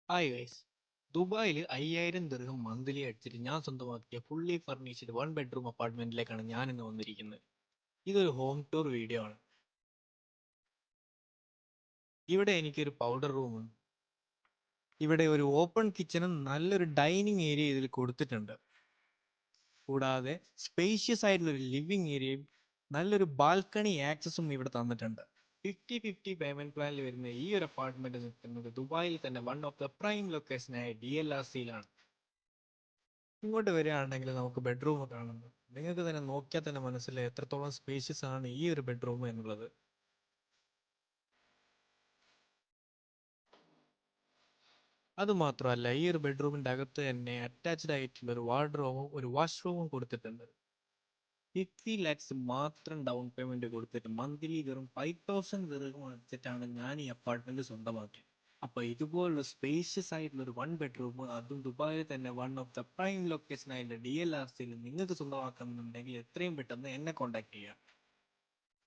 Hi guys. ദുബായിൽ 5000 ദിർഹം monthly അടിച്ചിട്ട് ഞാൻ സ്വന്തമാക്കിയ ഫുള്ളി ഫർണിഷ്ഡ് 1 ബെഡ്റൂം അപ്പാർട്ട്മെന്റിലേക്കാണ് ഞാൻ ഇന്ന് വന്നിരിക്കുന്നത്. ഇതൊരു ഹോം ടൂർ വീഡിയോ ആണ്. ഇവിടെ എനിക്കൊരു പൗഡർ റൂമും ഇവിടെ ഒരു ഓപ്പൺ കിച്ചണും നല്ലൊരു ഡൈനിങ് ഏരിയ ഇതിൽ കൊടുത്തിട്ടുണ്ട്. കൂടാതെ സ്പേഷ്യസ് ആയിട്ടുള്ള ഒരു ലിവിങ് ഏരിയയും നല്ലൊരു ബാൽക്കണി ആക്സസും ഇവിടെ തന്നിട്ടുണ്ട്. 50-50 പേയ്മെന്റ് പ്ലാനിൽ വരുന്ന ഈ ഒരു അപ്പാർട്ട്മെന്റ് നിൽക്കുന്നത് ദുബായിൽ തന്നെ വൺ ഓഫ് ദ പ്രൈം ലൊക്കേഷനായ DLRCയിലാണ്. ഇങ്ങോട്ട് വരികയാണെങ്കിൽ നമുക്ക് ബെഡ്റൂം കാണുന്നത് നിങ്ങൾക്ക് തന്നെ നോക്കിയാൽ തന്നെ മനസ്സിലായി എത്രത്തോളം സ്പേഷ്യസ് ആണ് ഈ ഒരു ബെഡ്റൂം എന്നുള്ളത്. അതുമാത്രമല്ല, ഈ ഒരു ബെഡ്റൂമിന്റെ അകത്ത് തന്നെ അറ്റാച്ച്ഡ് ആയിട്ടുള്ള ഒരു വാർഡ്രോബും ഒരു വാഷ്റൂമും കൊടുത്തിട്ടുണ്ട്. 50 lakhs മാത്രം ഡൗൺ പേയ്മെന്റ് കൊടുത്തിട്ട് മന്ത്ലി വെറും 5000 ദിർഹം അടച്ചിട്ടാണ് ഞാൻ ഈ അപ്പാർട്ട്മെന്റ് സ്വന്തമാക്കിയത്. അപ്പൊ ഇതുപോലുള്ള സ്പേഷ്യസ് ആയിട്ടുള്ള ഒരു 1 ബെഡ്റൂം, അതും ദുബായിൽ തന്നെ one of the prime location ആയിട്ടുള്ള DLRCയിൽ നിങ്ങൾക്ക് സ്വന്തമാക്കണമെന്നുണ്ടെങ്കിൽ എത്രയും പെട്ടെന്ന് എന്നെ കോൺടാക്ട് ചെയ്യാം.